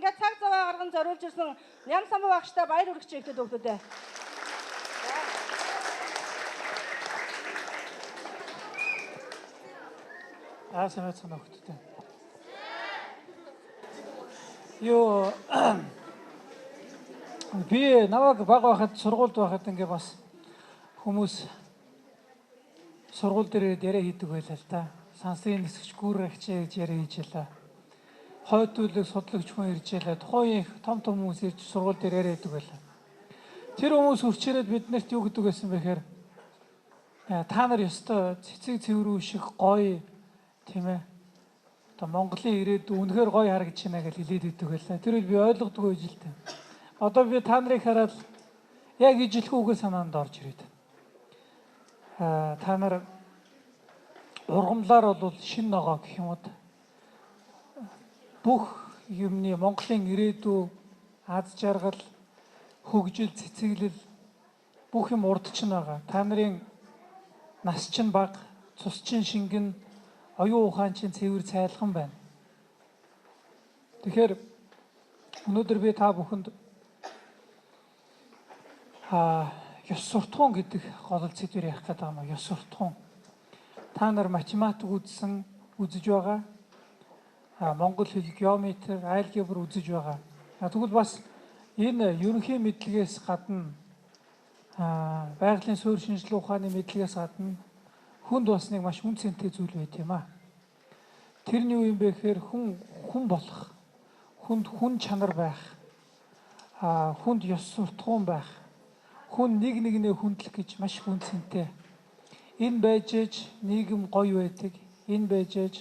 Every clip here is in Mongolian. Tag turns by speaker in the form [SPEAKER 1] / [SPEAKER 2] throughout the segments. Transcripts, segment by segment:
[SPEAKER 1] ингээд цаг заваа гарган зориулж ирсэн Ням самбуу багштай баяр хүргэж ихтэй хөгтөдөө.
[SPEAKER 2] Сайн байна хөгтөдөө. Юу би наваг баг байхад сургуульд байхад ингээ бас хүмүүс сургууль дээр яриа хийдэг байлаа л да. Сансрын нисгч гүрэгч гэж яриа хийж ялаа. Хойд төлөв судлагч хүн ирж ялаа. Тухайн их том хүмүүс ирж сургууль дээр яриа хийдэг байлаа. Тэр хүмүүс хурч ирээд биднэрт юу гэдэг байсан бэхээр та нар ёстой цэцэг цэврүү шиг гоё тийм ээ. Одоо Монголын ирээдүй үнэхээр гоё харагдаж байна гэж хэлээд идэг байлаа. Тэр үл би ойлгодгүй гэж л дээ. Одоо би та нарыг хараад яг ижилхүүгээ санаанд орж ирээд. Та нар ургамлаар бол шин ногоо гэх юм уу. Бүх юмны Монголын ирээдүй аз жаргал, хөгжил, цэцэглэл бүх юм урд чинь байгаа. Та нарын нас чинь бага, цус чинь шингэн, оюун ухаан чинь цэвэр цайлхан байна. Тэгэхээр өнөөдөр би та бүхэнд ёс суртахуун гэдэг гол сэдвээр ярих гэдэг юм аа. Ёс суртахуун. Та нар математик үзсэн, үзэж байгаа. Монгол хэл, геометри, алгебр үзэж байгаа. Тэгвэл бас энэ ерөнхий мэдлэгээс гадна байгалийн суурь шинжилгээ ухааны мэдлэгээс гадна хүнд бас нэг маш үн цэнтэй зүйл байт юм аа. Тэрний юу юм бэ гэхээр хүн болох, хүн чанар байх, хүнд ёс суртахуун байх, хүн нэг нэгнээ хүндлэх гэж маш үн цэнтэй. Энэ байж ээж нийгэм гоё байдаг. Энэ байж ээж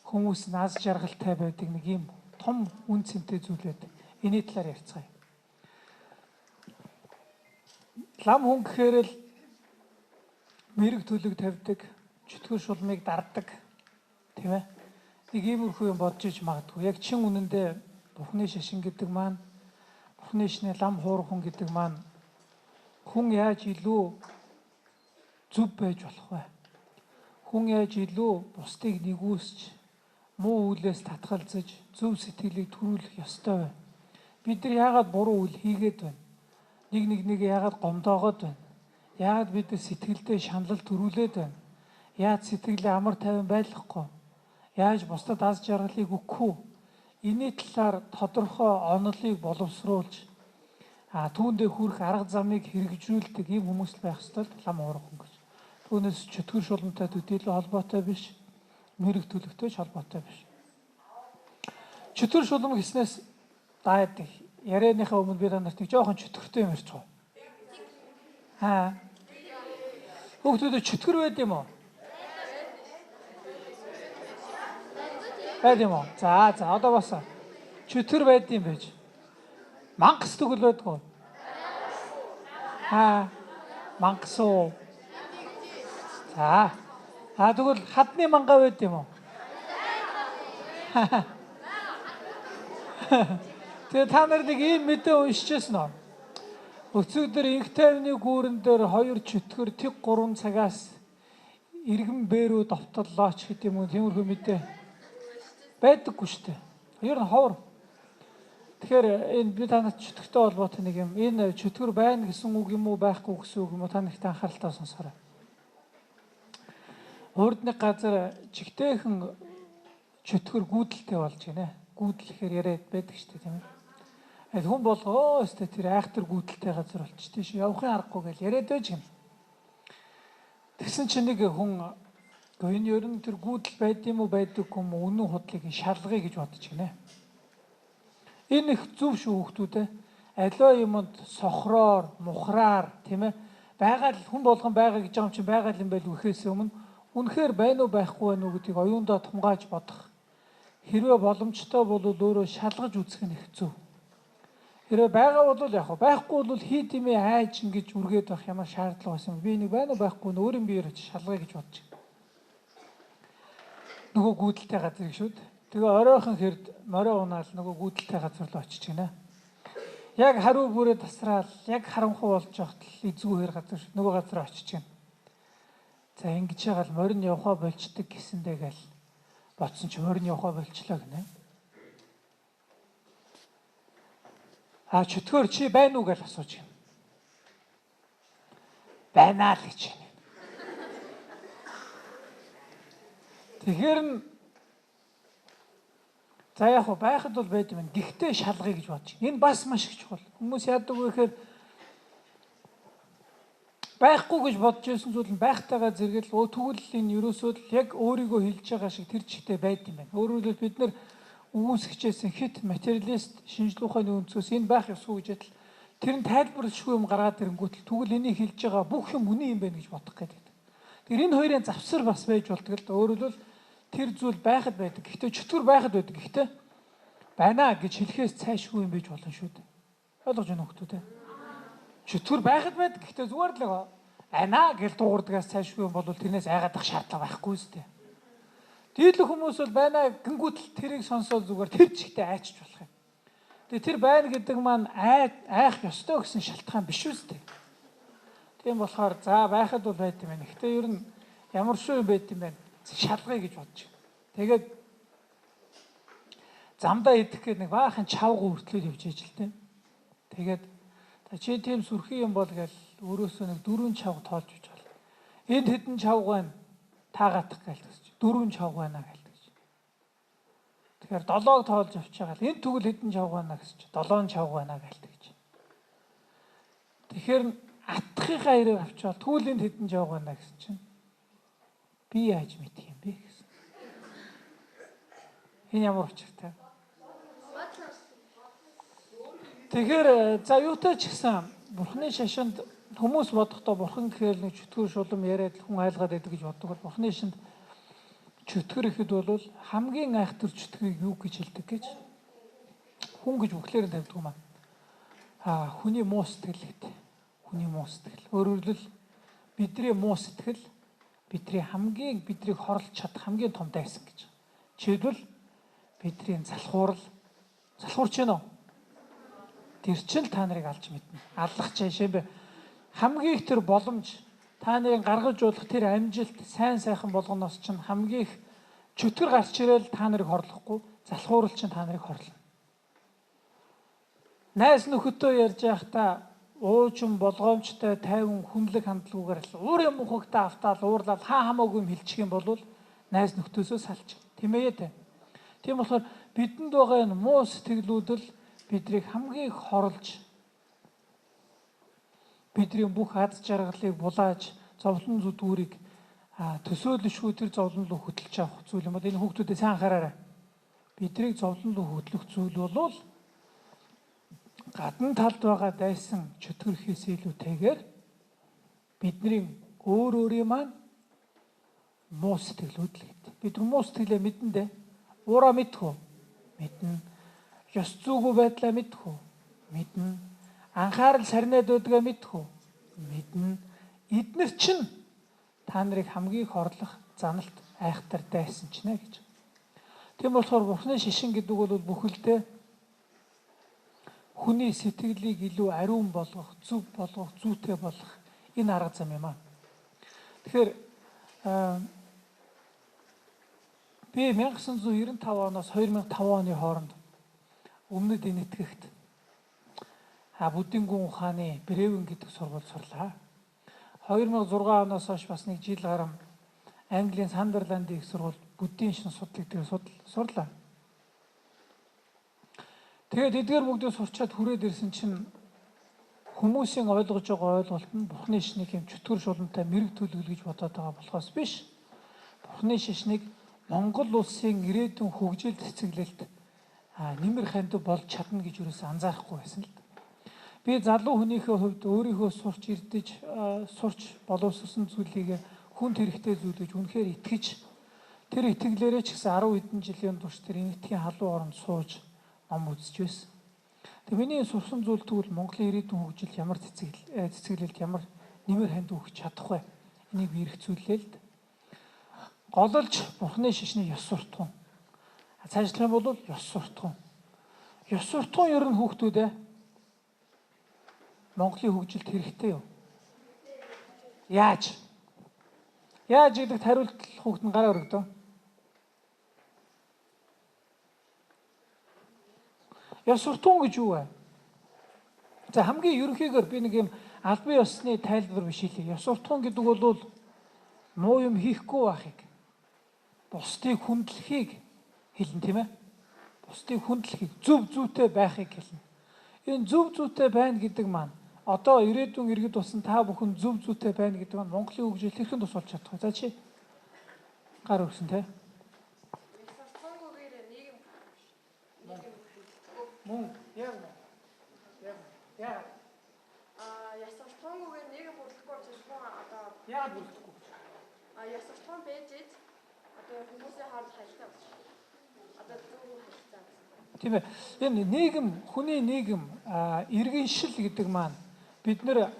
[SPEAKER 2] хүмүүс наз жаргалтай байдаг нэг юм том үн цэнтэй зүйл байдаг. Эний талаар ярилцгаая. Лам хүн гэхээр л мэрэг төлөг тавьдаг, чөтгөр шулмыг дарддаг, тийм ээ. Нэг иймэрхүү юм бодож иж магадгүй. Яг чин үнэндээ Бурхны шашин гэдэг маань, Бурхны шнэ лам хуурхан гэдэг маань хүн яаж илүү зүв байж болох вэ? Хүн яаж илүү бусдыг нэгүсч, муу үйлээс татгалзаж, зөв сэтгэлийг төрүүлэх ёстой вэ? Бид нар яагаад буруу үйл хийгээд байна? Нэг нэгээ яагаад гомдоогоод байна? Яагаад бид нар сэтгэлдээ шаналл төрүүлээд байна? Яаж сэтгэлээ амар тайван байлгахгүй? Яаж бусдад аз жаргалыг өгөхгүй? Энийн талаар тодорхой онолыг боловсруулж түүндээ хүрэх арга замыг хэрэгжүүлдэг ийм хүмүүс байх ёстой л лам хуурхан гэж. Түүнээс чөтгөр шуламтай төдийлөн холбоотой биш, мэрэг төлөвтэй ч холбоотой биш. Чөтгөр шулам гэснээс даад ярианыхаа өмнө би танарт нэг жоохон чөтгөртэй юм ярьж байгаа. Хүүхдүүд чөтгөр байд юм уу? Байд юм уу? За одоо бас чөтгөр байд юм байж. Мангас тэгвэл байдгүй. Мангас уу? За. Тэгвэл хадны мангаа байд юм уу? Тэгээ та нар нэг ийм мэдээ уншижсэн үү? Өцөгдөр инх тайвны гүүрэн дээр 2 чөтгөр тэг 3 цагаас иргэн бээрүү довтлооч гэдэг юм уу? Тиймэрхүү мэдээ байдаггүй шүү дээ. Ер нь ховор. Тэгэхээр энэ би танад чөтгөртэй холбоотой нэг юм. Энэ чөтгөр байна гэсэн үг юм уу, байхгүй гэсэн үг юм уу? Та нарт анхааралтай сонсоорой. Урд нэг газар чигтэйхэн чөтгөр гүйдэлтэй болж байна. Гүйдэлхээр яриад байдаг шүү дээ, тийм ээ. Хүн болгоо өстэй тэр айхтар гүйдэлтэй газар болчих тийш явахын аргагүй гэж яриад байж юм. Тэгсэн чинь нэг хүн энэ ер нь тэр гүйдэл байд юм уу, байдаггүй юм уу, үнэн худлыг шалгая гэж бодож байна. Энэ их зөв шүү хүүхдүүд. Аливаа юмд сохроор, мухраар тийм ээ. Байгаль хүн болгон байгаа гэж байгаа юм чинь байгаль юм байл үхээс өмнө үнэхээр байна уу байхгүй байна уу гэдгийг оюундаа тумгааж бодох. Хэрвээ боломжтой бол өөрөө шалгаж үзэх нь их зөв. Хэрвээ байгаа бол яг байхгүй бол хий димээ хайж ингэж үргээд байх ямар шаардлага байсан юм. Би нэг байна уу байхгүй нь өөрийн биеэр шалгая гэж бодож байна. Нөгөө гүйдэлтэй газар шүү дээ. Тэгээ оройхон хэрд морио унаал нөгөө гүйдэлтэй газар руу очиж гинэ. Яг хариу бүрээ тасраал, яг харанхуй болж явахт л эзгүй хэр газар нөгөө газар очиж гинэ. За ингэж ягаал морин явхаа болчдөг гэсэндээ гэл бодсон ч морин явхаа болчлоо гинэ. Чөтгөр чи байна уу гэж асууж байна. Байна л гэж байна. Тэгэхээр нь за яг хөө байхад бол байд юм. Гэхдээ шалгая гэж бодож байна. Энэ бас маш их чухал. Хүмүүс яадаг вэ гэхээр байхгүй гэж бодож байсан зүйл нь байхтайгаа зэрэгэл тэгвэл энэ ерөөсөө л яг өөрийгөө хэлж байгаа шиг тэр чигтээ байд юм байна. Өөрөөр хэлбэл бид нар үүсгэжсэн хит материалист шинжлэх ухааны өнцгөөс энэ байх ёсгүй гэж байтал тэр нь тайлбарлашгүй юм гаргаад ирэнгүүтэл тэгвэл энийг хэлж байгаа бүх юм үнэн юм байна гэж бодох гэдэг. Тэгэхээр энэ хоёрын завсар бас байж болдог л да. Өөрөөр хэлбэл тэр зүйл байхад байдаг. Гэхдээ чөтгөр байхад байдаг. Гэхдээ байна гэж хэлэхээс цаашгүй юм байж болно шүү дээ. Ойлгож байна уу хүмүүс те? Чөтгөр байхад байдаг. Гэхдээ зүгээр л байна гэж дуугардгаас цаашгүй юм бол тэрнээс айгаадах шаардлага байхгүй зү. Дийлэх хүмүүс бол байна гингүүтэл тэрийг сонсоод зүгээр тэр чигтээ айчж болох юм. Тэгээ тэр байна гэдэг маань айх ёстой гэсэн шалтгаан биш үстэй. Тийм болохоор за байхад бол байт юм байна. Гэхдээ ер нь ямар шүү юм байт юм байна. Шалгая гэж бодож байна. Тэгээд замдаа идэх гээд нэг баахан чавга хүртлээд явж ижил тээ. Тэгээд чи тийм сүрхий юм бол гээл өөрөөсөө нэг 4 чавга тоолж өгч байна. Энд хэдэн чавга байна? Таагаадах гээл. 4 чавга байна гээл. Тэгэхээр 7-ог тоолж авчаагаад энэ тэгвэл хэдэн чавга байна гэж 7 чавга байна гээл. Тэгэхээр атхихаа ирээ авчвал тэгвэл энд хэдэн чавга байна гэсэн чинь би яаж мэдэх юм бэ гэсэн. Энэ ямар учиртай. Тэгэхээр за юутай ч гэсэн Бурхны шашинд хүмүүс бодохдоо Бурхан гэхээр нэг чөтгөр шулам яриад хүн айлгаад байдаг гэж боддог бол Бурхны шашинд чөтгөр ихэд бол хамгийн айхтар чөтгөрийг юу гэж хэлдэг гэж хүн гэж бүхлээр нь тавьдаг юм аа. Хүний муу сэтгэл гэдэг. Хүний муу сэтгэл. Өөрөөр хэлбэл бидний муу сэтгэл биднийг хорлож чадах хамгийн том дайсан гэж. Жишээлбэл бидний залхуурч гэнэ үү? Тэр чинь та нарыг алж мэднэ. Аллах жишээ хамгийн их тэр боломж та нарыг гаргаж болох тэр амжилт сайн сайхан болгоноос чинь хамгийн их чөтгөр гарч ирэл та нарыг хорлохгүй залхуурал чинь та нарыг хорлоно. Найс нөхөдөө ярьж байхдаа уучин болгоомжтой тайван хүнлэг хандлагуугаар л уур юм ухагтаа автаал уурлал хамаагүй юм хэлчих юм бол найс нөхдөсөө салж. Тийм ээ. Тийм болохоор бидэнд байгаа энэ муу сэтгэлүүд л биднийг хамгийн их хорлож бидний бүх аз жаргалыг булааж зовлон зүдгүүрийг төсөөлөшгүй тэр зовлон руу хөтлөж авах зүйл юм бол энэ хүүхдүүдэд сайн анхаараарай. Бидрийг зовлон руу хөтлөх зүйл бол гадна талд байгаа дайсан чөтгөрхөөс илүүтэйгээр бидний өөрийн маань муу сэтгэлүүд л гэдэг. Бид муу сэтгэлээ мэдэн дээ. Уураа мэдхүү. Мэднэ. Ёс зүйгүй байдлаа мэдхүү. Мэднэ. Анхаарал сарниад байдгаа мэдхүү. Мэднэ. Эднэр чинь та нарыг хамгийн их орлох заналт айхтар дайсан ч нэ гэж. Тийм болохоор Бурхны шишин гэдэг бол бүхэлдээ хүний сэтгэлийг илүү ариун болгох, зөв болгох, зүйтэй болгох энэ арга зам юм аа. Тэгэхээр би 1995 оноос 2005 оны хооронд өмнөд энэтхэгт Буддийн гүн ухааны Бревен гэдэг сургууль сурлаа. 2006 оноос хойш бас нэг жил гарам Английн Сандерландын их сургууль Буддийн шин судлыг дээр сурлаа. Тэгээд эдгээр бүгдээ сурчаад хүрээд ирсэн чинь хүмүүсийн ойлгож байгаа ойлголт нь Бурхны шишнийг юм чөтгөр шуламтай мэрэг төлөвлөл гэж бодоод байгаа болохоос биш. Бурхны шишнийг Монгол улсын ирээдүйн хөгжил цэцэглэлт нэмэр ханд болж чадна гэж юусэн анзаарахгүй байсан л. Би залуу хүнийхээ хувьд өөрийнхөө сурч ирдэж сурч боловсрсон зүйлийг хүнд хэрэгтэй зүйл гэж үнэхээр итгэж тэр итгэлээрээ ч гэсэн 10 хэдэн жилийн турш тэр энэтхийн халуун оронд сууж ном үзэж байсан. Тэгээ миний сурсан зүйл тэгвэл Монголын ирээдүйн хөгжил ямар цэцэглэлт ямар нэмэр ханд өгч чадах вэ? Энийг би эргцүүлээ л дээ. Гололж Бурхны шишний ёс суртахуун. Цаашлах юм бол ёс суртахуун. Ёс суртахуун ер нь хүүхдүүдээ Монголын хөгжилд хэрэгтэй юу? Яаж? Яаж гэдэгт хариулт хүүхд нь гараа өргөдөө. Ёс суртахуун гэж юу вэ? За хамгийн ерөнхийгээр би нэг юм албан ёсны тайлбар биш хэлье. Ёс суртахуун гэдэг бол муу юм хийхгүй байхыг, бусдыг хүндлэхийг хэлнэ, тийм ээ. Бусдыг хүндлэхийг, зөв зүйтэй байхыг хэлнэ. Энэ зөв зүйтэй байна гэдэг маань одоо ирээдүйн иргэд болсон та бүхэн зөв зүйтэй байна гэдэг маань Монголын хөгжил хэрхэн тус болж чадах вэ? За чи гар өргсөн те. Мөн яг яа.
[SPEAKER 3] Яс суртахуунгээр нийгэм бүрдэхгүй зөвхөн одоо
[SPEAKER 2] Яагаад бүрдэхгүй?
[SPEAKER 3] яс суртахуун байж ид одоо хүмүүсийн хооронд харилцаа үүсгэж. Одоо зөв харилцаа.
[SPEAKER 2] Тийм ээ. Энэ нийгэм, хүний нийгэм иргэн шил гэдэг маань бид нэр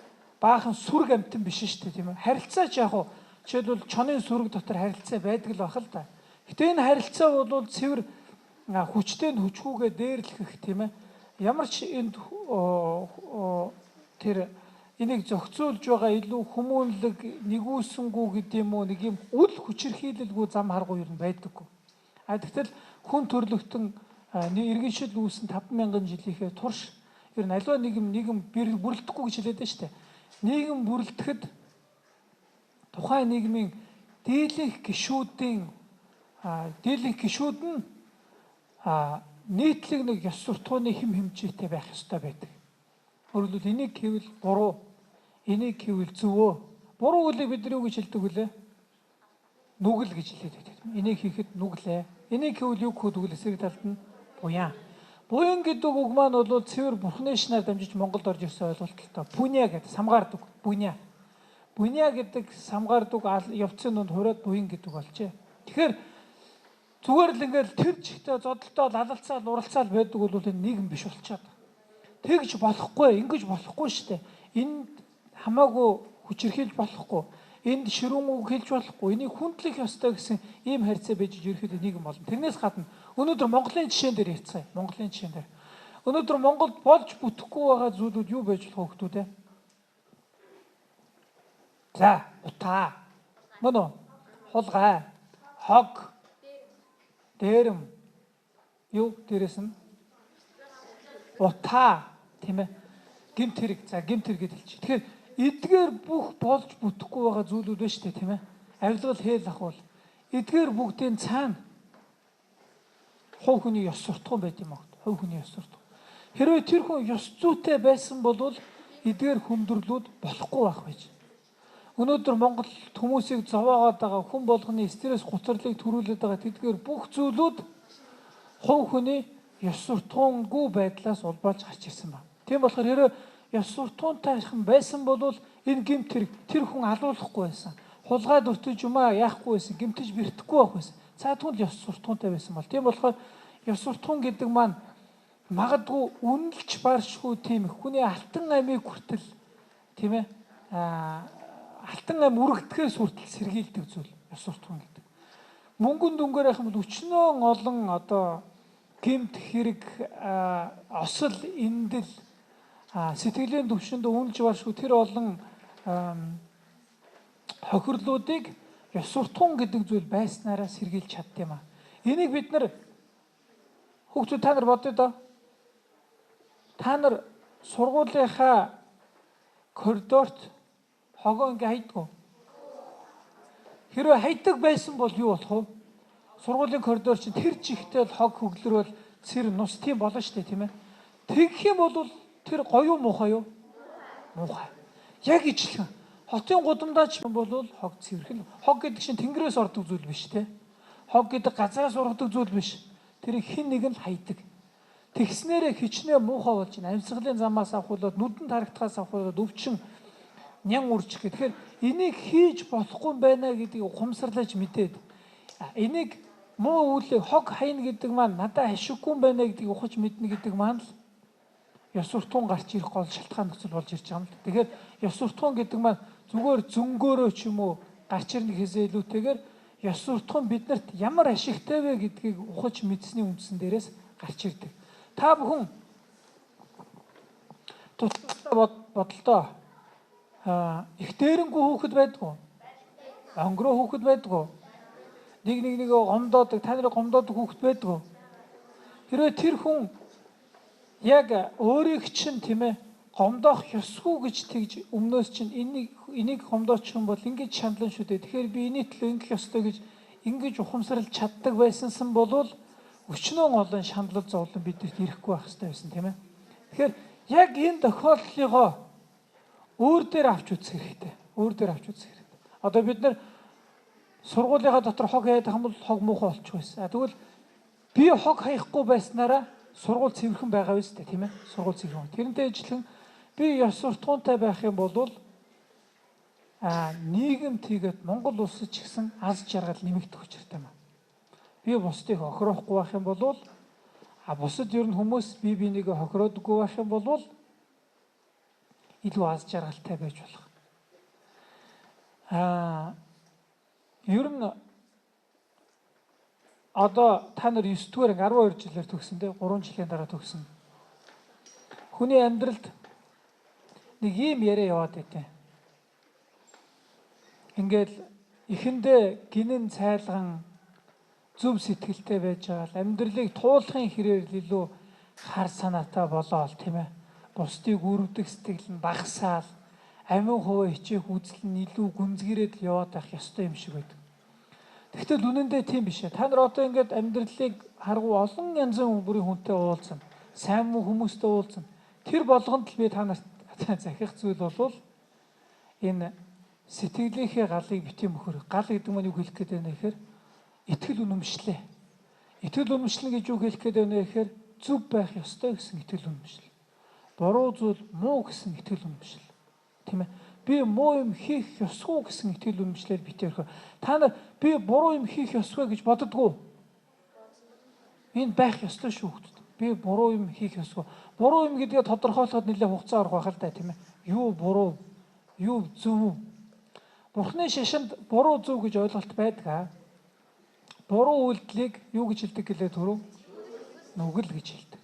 [SPEAKER 2] баахан сүрэг амтан биш шүү дээ, тийм ээ. Харилцаач яг уу жишээлбэл чонын сүрэг дотор харилцаа байдаг л бах л да. Гэтэ энэ харилцаа бол цэвэр хүчтэй хүчгүйгээ дээрлэх, тийм ээ. Ямар ч энд тэр энийг зохицуулж байгаа илүү хүмүүнлэг нэгүүлсэнгүү гэдэг юм уу, нэг юм үл хүчирхийлэлгүй зам харгуй юу байдаггүй. Тэгтэл хүн төрлөختөн иргэн шил үүсэн 50000 жилийнхээ турш ер нь аливаа нийгэм бүрэлдэхгүй гэж хэлээд байна шүү дээ. Нийгэм бүрэлдэхэд тухайн нийгмийн дийлэнх гишүүд нь нийтлэг нэг ёс суртахууны хэм хэмжээтэй байх ёстой байдаг. Өөрөлдвөл энийг гэвэл буруу, энийг гэвэл зөвөө. Буруу үлийг бид нар юу гэж хэлдэг вүлээ? Нүгэл гэж хэлээд байдаг. Энийг хийхэд нүглээ. Энийг гэвэл юу гэхэд үгэл эсрэг талд нь буян. Буян гэдэг үг маань бол цэвэр бурхны шинээр дамжиж Монголд орж ирсэн ойлголттой. Пүня гэдэг самгаардаг. Пүня. Пүня гэдэг самгаардаг явцын донд хураад буян гэдэг болжээ. Тэгэхээр зүгээр л ингээл тэр чигтээ зодолтой лалалцаал уралцаал байдаг бол энэ нийгэм биш болчиход. Тэгж болохгүй, ингэж болохгүй шүү дээ. Энд хамаагүй хүчирхийлж болохгүй. Энд ширүүн үг хэлж болохгүй. Энийг хүндлэх ёстой гэсэн ийм харьцаа байж ерөөхдөө нийгэм болно. Тэрнээс гадна өнөөдөр Монголын жишээн дээр ярьцгаая. Монголын жишээн дээр. Өнөөдөр Монголд болж бүтэхгүй байгаа зүйлүүд юу байж болох вэ хөөе? За, утаа. Мөн үү? Хулгай, хог, дээрэм. Юу дээрэс нь? Утаа, тийм ээ. Гэмт хэрэг. За, гэмт хэрэг гэж хэлчих. Тэгэхээр эдгээр бүх болж бүтэхгүй байгаа зүйлүүд байна шүү дээ, тийм ээ. Авилгал хээл ахвал эдгээр бүгдийн цаана хувь хүний ёс суртахуун байд юм аа. Хувь хүний ёс суртахуун. Хэрвээ тэр хүн ёс зүйтэй байсан бол эдгээр хүндрэлүүд болохгүй байх байж. Өнөөдөр Монгол хүмүүсийг зовоогоод байгаа хүн болгоны стресс гутралыг төрүүлээд байгаа тэдгээр бүх зүйлүүд хувь хүний ёс суртахуунгүй байдлаас улбаалж гарч ирсэн байна. Тийм болохоор хэрвээ ёс суртахуунтайхан байсан бол энэ гэмт хэрэг тэр хүн алуулахгүй байсан. Хулгай дүртэж юмаа яахгүй байсан, гэмтэж бэртэхгүй байх байсан. Цаадгүй л ёс суртахуунтай байсан бол. Тийм болохоор ёс суртахуун гэдэг маань магадгүй үнэлж баршгүй тийм их хүний алтан амийг хүртэл, тийм ээ, алтан ам үргэтгэхээс хүртэл сэргийлдэг зүйл ёс суртахуун гэдэг. Мөнгөн дүнгээр яхах бол өчнөө олон одоо гэмт хэрэг, осол, эндэл, сэтгэлийн төвшөнд үнэлж баршгүй тэр олон хохирлуудыг ёс суртахуун гэдэг зүйл байснараа сэргийлж чаддсан юм аа. Энийг бид нар хүүхдүүд та нар бодъё доо. Та нар сургуулийнхаа коридорт хогоо ингээ хайдгүй. Хэрвээ хайдаг байсан бол юу болох вэ? Сургуулийн коридор чинь тэр жигтэй хог хөглөрөөл цэр нус тийм болно шүү дээ, тийм ээ. Тэгэх юм бол тэр гоё муухай юу? Муухай. Яг ижилхэн. Хотын гудамдаач бол хог цэвэрхэн. Хог гэдэг чинь тэнгэрээс ордог зүйл биш те. Хог гэдэг газраас ургадаг зүйл биш. Тэрийг хэн нэгэн л хайдаг. Тэгснээрээ хичнээн муухай болж байна. Амьсгалын замаас авахулаад нүдэнд харагдахаас авахулаад өвчин нян үржих гэх. Тэгэхээр энийг хийж болохгүй байна гэдгийг ухамсарлаж мэдээд энийг муу үйлийг хог хайна гэдэг маань надад ашиггүй байна гэдгийг ухаж мэднэ гэдэг маань л ёс суртахуун гарч ирэх гол шалтгаан нөхцөл болж ирж байгаа юм л. Тэгэхээр ёс суртахуун гэдэг маань зүгээр зөнгөөрөө ч юм уу гарч ирнэ гэхээсээ илүүтэйгээр ёс суртахуун биднэрт ямар ашигтай вэ гэдгийг ухаж мэдсэний үндсэн дээрээс гарч ирдэг. Та бүхэн тусдаа бодолтой их дээрэнгүү хүүхэд байдгүй. Онгороо хүүхэд байдгүй. Нэг гомдоодаг, та нарыг гомдоодаг хүүхэд байдгүй. Хэрвээ тэр хүн яг өөрийг чинь тийм ээ хомдоох ёсгүй гэж тэгж өмнөөс чинь энийг хомдоочих юм бол ингэж шанална шүү дээ. Тэгэхээр би эний төлөө ингэх ёстой гэж ингэж ухамсарлаж чаддаг байсансан болвол өчнөө олон шаналл зовлон бидэрт ирэхгүй байх хэрэгтэй байсан тийм ээ. Тэгэхээр яг энэ тохиолдлогоо өөр дээр авч үзэх хэрэгтэй. Өөр дээр авч үзэх хэрэгтэй. Одоо бид нар сургуулийнхаа дотор хог хаяад хамбал хог муухай болчих байсан. Тэгвэл би хог хаяхгүй байснараа сургууль цэвэрхэн байгаа биз дээ тийм ээ. Сургууль цэвэрхэн. Тэрнтэй адилхан би ёс суртахуунтай байх юм бол нийгэм тийгээд Монгол улсад ч гэсэн аз жаргал нэмэгдэх учиртай юм. Би бусдыг хохироохгүй байх юм бол бусад ер нь хүмүүс би бинийгээ хохироодгүй байх юм бол илүү аз жаргалтай байж болох. Ер нь одоо та нар 9 дугаар 12 жилээр төгсөн дээ 3 жилийн дараа төгсөн. Хүний амьдралд нэг юм яриа яваад байдیں۔ Ингээл эхэндээ гинэн цайлган зөв сэтгэлтэй байж байгаа л амьдралыг туулахын хэрээр илүү хар санаатай болоод тийм ээ. Бусдыг өрөвдөх сэтгэл нь багасаал амин хуваа хичээх үзэл нь илүү гүнзгийрээд яваад байх ёстой юм шиг байдаг. Тэгвэл үнэндээ тийм биш ээ. Та нар одоо ингээд амьдралыг харгуу олон янзын бүрийн хүнтэй уулзсан. Сайн муу хүмүүстэй уулзсан. Тэр болгонд л би та нарт захих зүйл бол энэ сэтгэлийнхээ галыг битгий мөхөр. Гал гэдэг нь юу хэлэх гээд байна гэхээр итгэл үнэмшлээ. Итгэл үнэмшлэн гэж юу хэлэх гээд байна гэхээр зөв байх ёстой гэсэн итгэл үнэмшил. Буруу зүйл муу гэсэн итгэл үнэмшил. Тийм ээ. Би муу юм хийх ёсгүй гэсэн итгэл үнэмшлээр битээ өрхөө. Та нар би буруу юм хийх ёсгүй гэж боддгоо. Энэ байх ёстой шүү хүүхдүүд. Би буруу юм хийх ёсгүй. Буруу юм гэдгээ тодорхойлоход нэлээд хугацаа орох байх л да тийм ээ. Юу буруу, юу зөв. Бурхны шашинд буруу зөв гэж ойлголт байдаг. Буруу үйлдэлийг юу гэж хэлдэг гэлээ түрүү? Нүгэл гэж хэлдэг.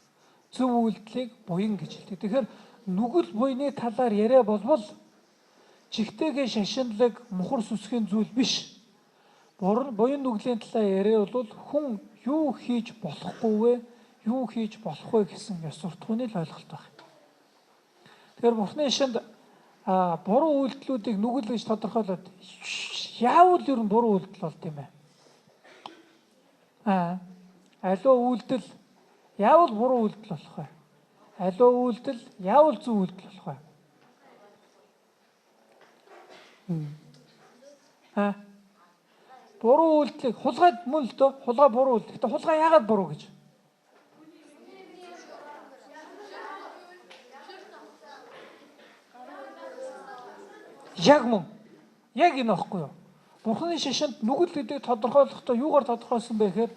[SPEAKER 2] Зөв үйлдэлийг буян гэж хэлдэг. Тэгэхээр нүгэл буйны талаар яриа болбол жигтэйгээ шашинлаг мухар сүсгийн зүйл биш. Буян нүглийн талаар яриа бол хүн юу хийж болохгүй вэ? Юу хийж болох вэ гэсэн ёс суртахууны л ойлголт байна. Тэгэхээр Бурхны шашинд буруу үйлдэлүүдийг нүгэл гэж тодорхойлоод яавал ер нь буруу үйлдэл болд юм бэ? Аливаа үйлдэл яавал буруу үйлдэл болох вэ? Аливаа үйлдэл яавал зөв үйлдэл болох вэ? Буруу үйлдэлийг хулгайд мөн л дөө хулгай буруу үйлдэл. Гэтэ хулгай яагаад буруу гэж? Яг мөн. Яг энэ байхгүй юу? Бурхны шашинд нүгэл гэдэг тодорхойлохдоо юугаар тодорхойлсон бэ гэхээр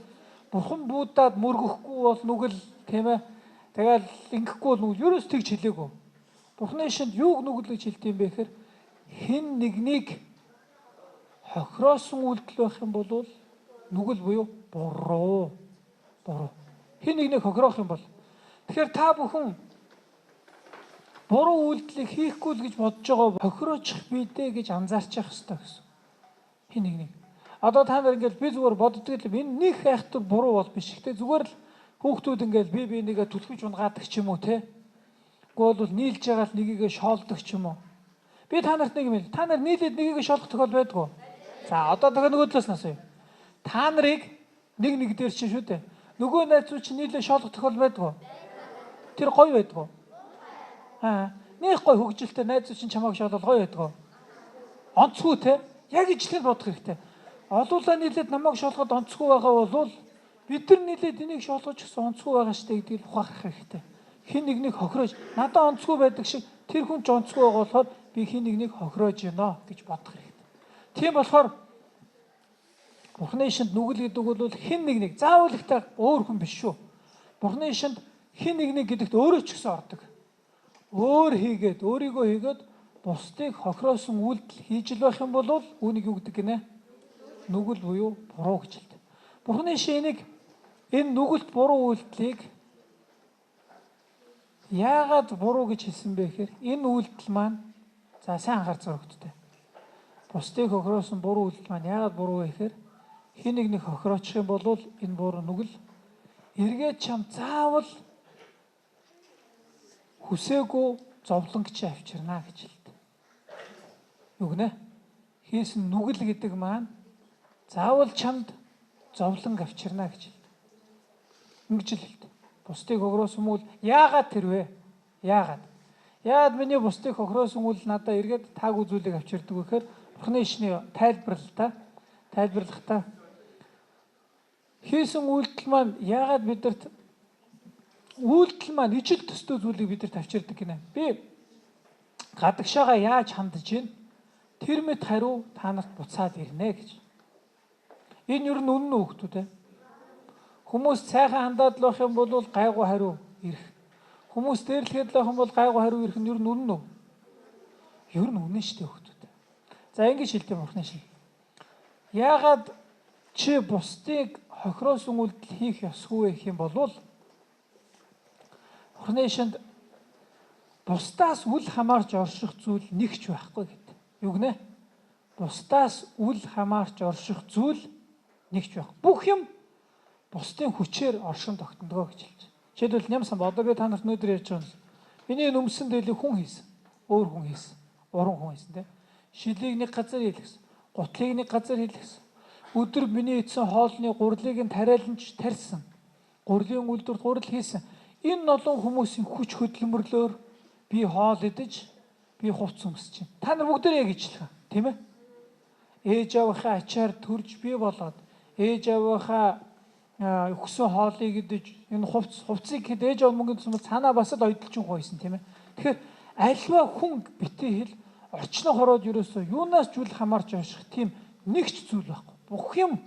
[SPEAKER 2] Бурхан буудаад мөргөхгүй бол нүгэл тийм ээ. Тэгэл ингэхгүй бол нүгэл ерөөс тэгж хэлээгүй. Бурхны шашинд юуг нүгэл гэж хэлдэг юм бэ гэхээр хэн нэгнийг хохироосон үйлдэл байх юм бол нүгэл буюу буруу. Буруу. Хэн нэгнийг хохироох юм бол. Тэгэхээр та бүхэн буруу үйлдэлийг хийхгүй л гэж бодож байгаа хохироочих бидээ гэж анзаарчих хэрэгтэй гэсэн. Хэн нэгнийг. Одоо та нар ингээд би зүгээр боддог л энэ нэг айхтар буруу бол биш. Гэтэ зүгээр л хүүхдүүд ингээд би нэгээ түлхэж унгаадаг ч юм уу те. Гэхдээ бол нийлж байгаа л нэгийгээ шоолдог ч юм уу. Би та нарт нэг юм хэл. Та нар нийлээд нэгийгээ шоолох тохиол байдгүй. За одоо нөгөө талаас нь асууя. Та нарыг нэг дээр чинь шүү дээ. Нөгөө найзууд чинь нийлээд шоолох тохиол байдгүй. Тэр гоё байдгүй. Нэг гоё хөгжилтэй найзууд чинь чамайг шоолол гоё байдгүй. Онцгүй те. Яг ижлэн бодох хэрэгтэй. Олуулаа нийлээд намайг шоолоход онцгүй байгаа бол бид нар нийлээд энийг шоолгож гэсэн онцгүй байгаа штэ гэдгийг ухаарах хэрэгтэй. Хин нэгнийг хохироож надад онцгүй байдаг шиг тэр хүн ч онцгүй байгаа болохоор би хин нэгнийг хохироож байна гэж бодох хэрэгтэй. Тийм болохоор Бурхны шашинд нүгэл гэдэг бол хин нэгнийг заавал ихтэй өөр хүн биш шүү. Бурхны шашинд хин нэгнийг гэдэгт өөрөө ч гэсэн ордог. Өөр хийгээд өөрийгөө хийгээд бусдыг хохироосон үйлдэл хийж л байх юм бол үүнийг юу гэдэг гинэ? Нүгэл буюу буруу гэж хэлдэг. Бурхны шашиныг энэ нүгэлт буруу үйлдэлийг яагаад буруу гэж хэлсэн бэ гэхээр энэ үйлдэл маань за сайн анхаарцгаа хөгттэй. Бусдыг хохироосон буруу үйлдэл маань яагаад буруу вэ гэхээр хин нэгнийг хохироочих юм бол энэ буруу нүгэл эргээд чам заавал хүсээгүй зовлонг чи авчирна гэж хэлдэг. Юу гэнэ? Хийсэн нүгэл гэдэг маань заавал чамд зовлонг авчирна гэж хэлдэг. Ингэж л хэлдэг. Бусдыг хохироосон мөл яагаад тэр вэ? Яагаад? Яагаад миний бусдыг хохироосон үл надад эргээд таагүй зүйлийг авчирдаг вэ гэхээр Бурхны ишний тайлбарлахдаа хийсэн үйлдэл маань яагаад бидэрт үйлдэл маань ижил төстэй зүйлийг бидэрт авчирдаг гинэ. Би гадагшаага яаж хандж гин тэр мэд хариу та нарт буцаад ирнэ гэж. Энэ юу нь үнэн үү хөөтүүд ээ? Хүмүүс сайхан хандаад л байх юм бол гайгүй хариу ирэх. Хүмүүс дээрлэхэд л байх юм бол гайгүй хариу ирэх нь юу нь үнэн үү? Юу нь үнэн шүү дээ хөөтүүд. За ингэж хэлдэг Бурхны шин. Яагаад чи бусдыг хохироосон үйлдэл хийх ёсгүй гэх юм бол Бурхны шинд бусдаас үл хамаарч орших зүйл нэг ч байхгүй гэдэг. Юу гэнэ? Бусдаас үл хамаарч орших зүйл нэг ч байхгүй. Бүх юм бусдын хүчээр оршин тогтнодгоо гэж хэлж байна. Жишээлбэл нямсан одоо би та нарт өнөөдөр ярьж байгаа нь миний өмсөн дээлийг хүн хийсэн. Өөр хүн хийсэн. Уран хүн хийсэн тийм. Шилийг нэг газар хийлгэсэн. Гутлыг нэг газар хийлгэсэн. Өдөр миний эцсэн хоолны гурлыг нь тариаланч тарьсан. Гурлийн үйлдвэрт гурил хийсэн. Энэ олон хүмүүсийн хүч хөдөлмөрлөөр би хоол идэж, би хувц өмсөж байна. Та нар бүгдээ яг ижилхэн, тийм ээ? Ээж аваахаа ачаар төрж бий болоод, ээж аваахаа өгсөн хоолыг идэж, энэ хувцсыг хэд ээж аваа мөнгөнд сумал цаанаа бас л ойдолж гойсон, тийм ээ? Тэгэхээр альва хүн битээ хэл орчноо хороод ерөөсөө юунаас ч үл хамаарч орших тийм нэг ч зүйл байхгүй. Бүх юм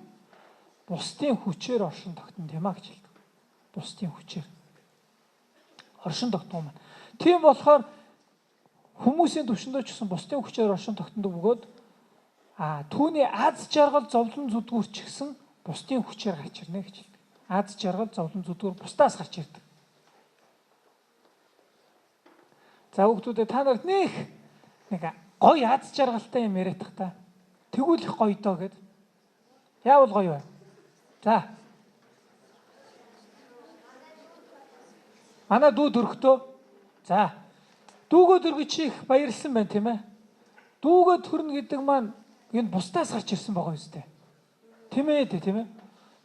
[SPEAKER 2] бусдын хүчээр оршин тогтно тийм аа гэж хэлдэг. Бусдын хүчээр оршин тогтноо маань. Тийм болохоор хүмүүсийн төвшөндөө ч гэсэн бусдын хүчээр оршин тогтнодог бөгөөд түүний аз жаргал зовлон зүдгүүрч гисэн бусдын хүчээр гарч ирнэ гэж хэлдэг. Аз жаргал зовлон зүдгүүр бусдаас гарч ирдэг. За хүүхдүүдээ та нарт нэг гоё аз жаргалтай юм яриад тах та. Тэгвэл их гоё доо гэд. Яавал гоё вэ? За. Манай дүү дөрөхдөө. За. Дүүгөө дөргөж их баярлсан байна тийм ээ. Дүүгөө төрнө гэдэг маань энэ бусдаас гарч ирсэн байгаа юм зү. Тийм ээ тийм ээ.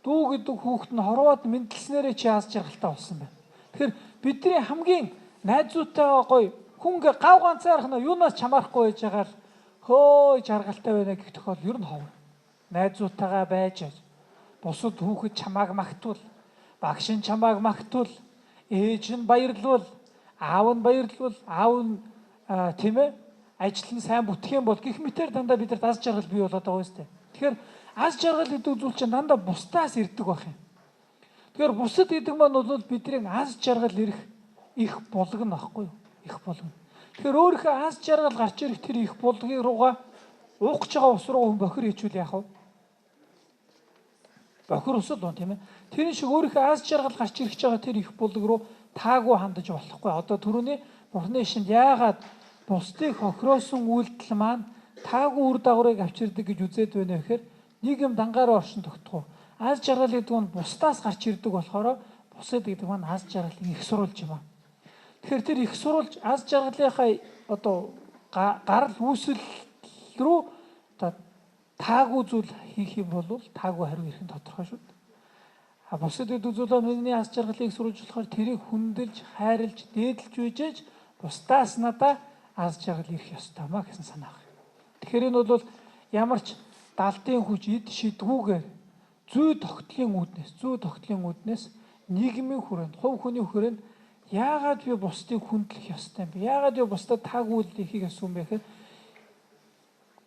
[SPEAKER 2] Дүү гэдэг хүүхэд нь хорвоод мэдлснээрээ чи аз жаргалтай болсон байна. Тэгэхээр бидний хамгийн найзуутайгаа гоё хүн гав ганцаарх нь юунаас чамаарахгүй байж байгаа л хөөе жаргалтай байна гэх тохиол ер нь хов. Найзуутайгаа байж бусад хүүхэд чамааг магтвал, багш нь чамааг магтвал, ээж нь баярлвал, аав нь баярлвал, аав нь тийм ээ ажил нь сайн бүтэх юм бол гих мэтэр дандаа бидэрт аз жаргал бий болоод байгаа юм шүү дээ. Тэгэхээр аз жаргал гэдэг зүйл чинь дандаа бусдаас ирдэг байх юм. Тэгэхээр бусад гэдэг маань бол бидний аз жаргал ирэх их болгоно байхгүй юу? Их болгоно. Тэгэхээр өөрийнхөө аз жаргал гарч ирэх тэр их болгыг руугаа уугч байгаа ус руу хүн бохир хийчихвэл яах вэ? Бохир усал доо тийм ээ. Тэр шиг өөрийнхөө аз жаргал гарч ирэх байгаа тэр их болог руу таагүй хандаж болохгүй. Одоо түрүүний Бурхны шинд яагаад бусдыг хохироосон үйлдэл маань таагүй үр дагаврыг авчирдаг гэж үзээд байна вэ гэхээр нэг юм дангаараа оршин тогтох. Аз жаргал гэдэг нь бусдаас гарч ирдэг болохоор бусад гэдэг нь аз жаргалын их сурвалж юм аа. Тэгэхээр тэр их сурвалж аз жаргалынхаа одоо гарал үүсэл рүү таагүй зүйл хийх юм бол таагүй хариу ирэх нь тодорхой шүү дээ. Бусад гэдэг зүйлөө миний аз жаргалыг сурвалжлахаар тэрийг хүндэлж, хайрлж, дээдлж үйжээж бусдаас надаа аз жаргал ирэх ёстой маа гэсэн санаа байна. Тэгэхээр энэ бол ямар ч далдын хүч эд шидгүүгээр зүй тогтлын үүднээс нийгмийн хүрээнд, хувь хүний хүрээнд яагаад би бусдыг хүндлэх ёстой юм бэ? Яагаад би бусдад таагүй үйл хийх ёсгүй юм бэ гэхээр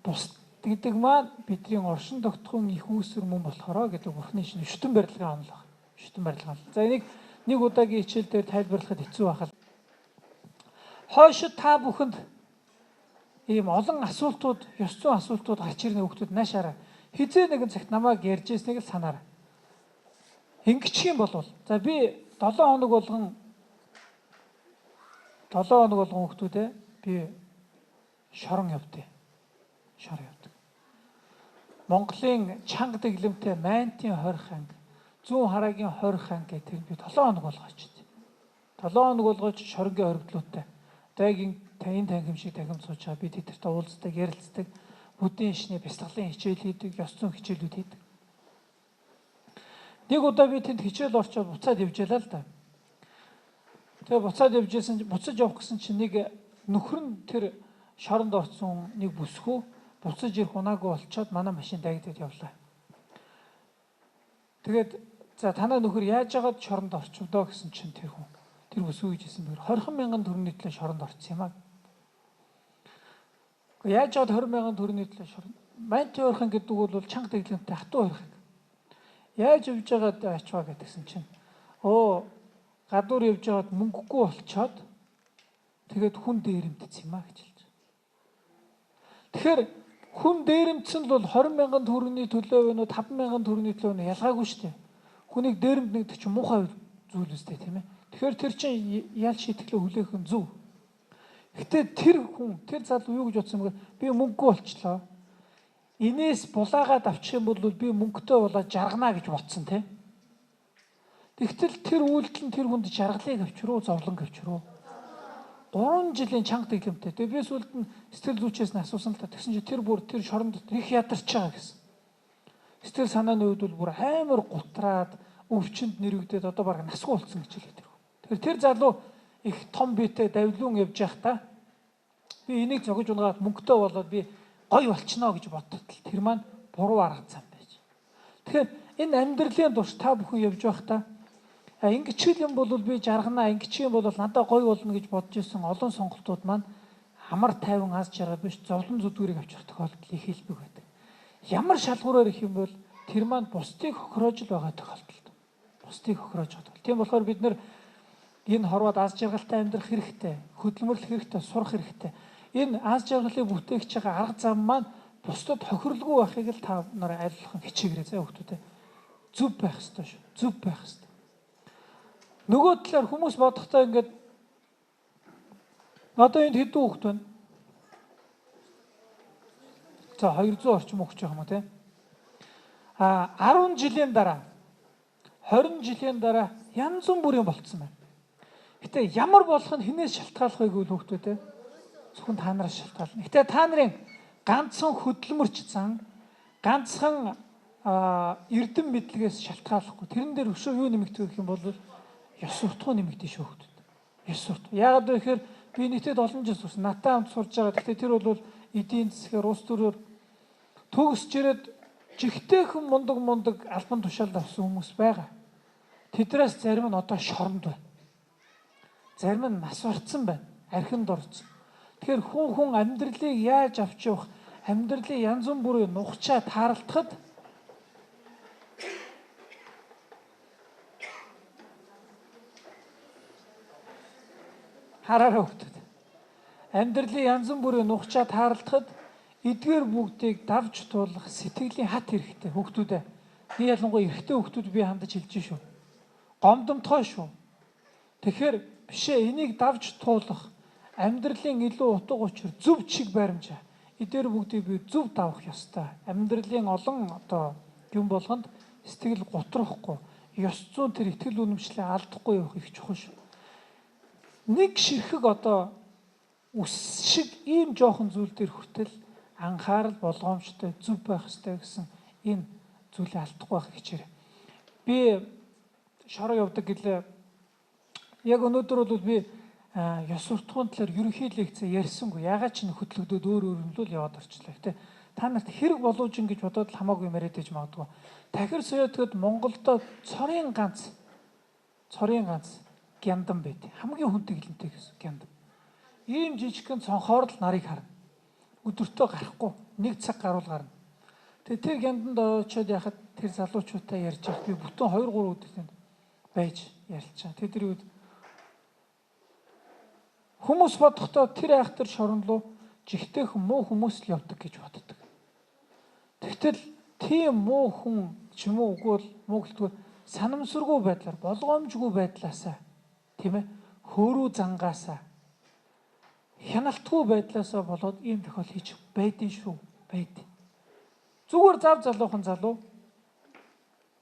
[SPEAKER 2] бус гэдэг маань бидний оршин тогтхын их үүсвэр мөн болохоро гэдэг Бурхны шинэ шүтэн барилгын онол байна. Шүтэн барилга. За энийг нэг удаагийн хичээл дээр тайлбарлахад хэцүү байхад хойшид та бүхэнд ийм олон асуултууд, ёс зүйн асуултууд гарч ирнэ хүүхдүүд наашаараа. Хизээ нэгэн цагт намайг ярьж ирснийг л санаарай. Ингэчих юм бол за би 7 хоног болгон хүүхдүүдээ би шорон явдیں۔ Шорон явдаг. Монголын чанга дэглэмтэй Майнтын хорих анги, Зүүн хараагийн хорих анги гэх тэр би 7 хоног болгооч. 7 хоног болгооч шоронгийн хоригдлуутай. Дайгийн тахим шиг тахим сууж байгаа. Би тэдэртэй уулздаг, ярилцдаг. Буддийн шний бясалгалын хичээл хийдэг, ёс зүйн хичээлүүд хийдэг. Нэг удаа би тэнд хичээл орчоод буцаад явжээлаа л да. Тэгээ буцаад явжсэн буцаж явах гэсэн чинь нэг нөхөр нь тэр шоронд орсон нэг бүсгүй буцаж ирэх унаагүй болчоод манай машин дайгдаад явлаа. Тэгээд за танаа нөхөр яаж агаад шоронд орчихвдоо гэсэн чинь тэр хүн тэр бүсгүй гэжсэн бэр 20,000 төгрөгийн төлөө шоронд орсон юм аа. Гэхдээ яаж агаад 20,000 төгрөгийн төлөө шоронд манти ойрхон гэдэг бол чанга дэглэмтэй хатуу ойрхон. Яаж явж байгаад ачваа гэдгсэн чинь гадуур явж байгаад мөнгөгүй болчоод тэгээд хүн дээрэмтсэн юм аа гэж хэлж байгаа. Тэгэхээр хүн дээрэмтсэн л бол 20,000 төгрөгийн төлөө вэ нөө 5,000 төгрөгийн төлөө вэ ялгаагүй шүү дээ. Хүнийг дээрэмтнэгдэх чинь муухай зүйл үстэй тийм ээ. Тэгэхээр тэр чинь ял шийтгэлээ хүлээх нь зөв. Гэтэ тэр хүн тэр залуу юу гэж бодсон бэ? Би мөнгөгүй болчлоо. Инээс булаагаад авчих юм бол би мөнгөтэй болоод жаргана гэж бодсон тийм. Тэгтэл тэр үйлдэл нь тэр хүнд жаргалыг авчруу, зовлон авчруу. 3 жилийн чанга дэглэмтэй. Тэгээ би сүүлд нь сэтгэл зүйчээс нь асуусан л та. Тэгсэн чинь тэр бүр тэр шоронд их ядарч байгаа гэсэн. Сэтгэл санааны үед бол бүр амар гутраад, өвчнөд нэрвэгдээд одоо баг насгүй болсон гэж хэлээ тэр. Тэгэхээр тэр залуу их том биетэй давлуун явж байхдаа би энийг зогж унгаад мөнгөтэй болоод би гой болчихно гэж бодтол тэр маань буруу арга зам байж. Тэгэхээр энэ амьдралын турш та бүхэн явж байхдаа ингэчил юм бол би жаргана, ингэчих юм бол надад гой болно гэж бодож исэн олон сонголтууд маань амар тайван аз жаргал биш зовлон зүдгүүрийг авчих тохиолдол их хэлбэг байдаг. Ямар шалгуураар их юм бол тэр маань бусдыг хохироож л байгаа тохиолдол. Бусдыг хохироож байгаа. Тийм болохоор бид нэр энэ хорвоод аз жаргалтай амьдрах хэрэгтэй, хөдөлмөрлөх хэрэгтэй, сурах хэрэгтэй. Энэ аз жаргалыг бүтээгч байгаа арга зам маань бусдад хохирлгүй байхыг л та нараа айлуулхан хичээгээрэй заа хүмүүстээ. Зүв байх хэрэгтэй шүү. Зүв байх хэрэгтэй. Нөгөө талаар хүмүүс бодохдоо ингээд одоо энд хэдэн хүүхэд байна? За 200 орчим хүүхэд байгаа юм уу те? 10 жилийн дараа 20 жилийн дараа янз бүрийн болцсон байна. Гэтэ ямар болох нь хинээс шалтгаалах вэ гэвэл хүүхдүүдээ зөвхөн та нараас шалтгаална. Гэтэ та нарын ганцхан хөдөлмөрч зан, ганцхан эрдэм мэдлэгээс шалтгаалахгүй. Тэрэн дээр өшөө юу нэмэгдэх гэх юм бол ёс суртахуун нэмэгдэн шүү хүүхдүүд. Ёс суртахуун. Яагаад вэ гэхээр би нийтэд олон жил сурсан. Натаа хамт сурж байгаа. Гэтэ тэр бол эдийн засгаар улс төрөөр төгсж ирээд жигтэйхэн мундаг албан тушаалд авсан хүмүүс байгаа. Тэднээс зарим нь одоо шоронд байна. Зарим нь нас барцсан байна. Архинд орсон. Тэгэхээр хүн амьдралыг яаж авч явах, амьдралын янз бүрийн нухчаа таарлахад хараараа хүүхдүүд. Амьдралын янз бүрийн нухчаа таарлахад эдгээр бүгдийг давж туулах сэтгэлийн хат хэрэгтэй хүүхдүүдээ. Би ялангуяа эрэгтэй хүүхдүүд би хандаж хэлж шүү. Гомдомтгой шүү. Тэгэхээр бишээ энийг давж туулах амьдралын илүү утга учир зөв чиг баримжаа. Эдгээр бүгдийг би зөв давах ёстой. Амьдралын олон одоо юм болгонд сэтгэл готрохгүй, ёс зүйн тэр итгэл үнэмшлээ алдахгүй явах их чухал шүү. Нэг ширхэг одоо үс шиг ийм жоохон зүйл дээр хүртэл анхаарал болгоомжтой зөв байх ёстой гэсэн энэ зүйлээ алдахгүй байх хичээрээ. Би шороо явдаг гэлээ. Яг өнөөдөр бол би ёс суртахуун талаар ерөнхий лекц ярьсангүй. Ягаад ч хөтлөгдөд өөр нь л яваад орчлоо. Гэтэ та нарт хэрэг болооч ингэж бодоод л хамаагүй яриад иж магадгүй. Тахир соёотгод Монголдо цорын ганц гяндан байд. Хамгийн хүнтэй гэлэнтэй гэсэн гяндан. Ийм жижигхэн цонхоор л нарыг харна. Өдөртөө гарахгүй. 1 цаг гаруул гарна. Тэгээ тэр гянданд очиод яхад тэр залуучуудаа ярьж байгаа. Би бүтэн 2-3 өдөр байж ярилцсан. Тэдний үед хүмүүс бодохдоо тэр айхтар шорон руу жигтэйхэн муу хүмүүс л явдаг гэж боддог. Тэгтэл тийм муу хүн ч юм уу үгүй муу гэлтгүй санамсаргүй байдлаар болгоомжгүй байдлаасаа тийм ээ хөөрүү зангаасаа хяналтгүй байдлаасаа болоод ийм тохиол хийж байдэн шүү. Байд. Зүгээр зав залуухан залуу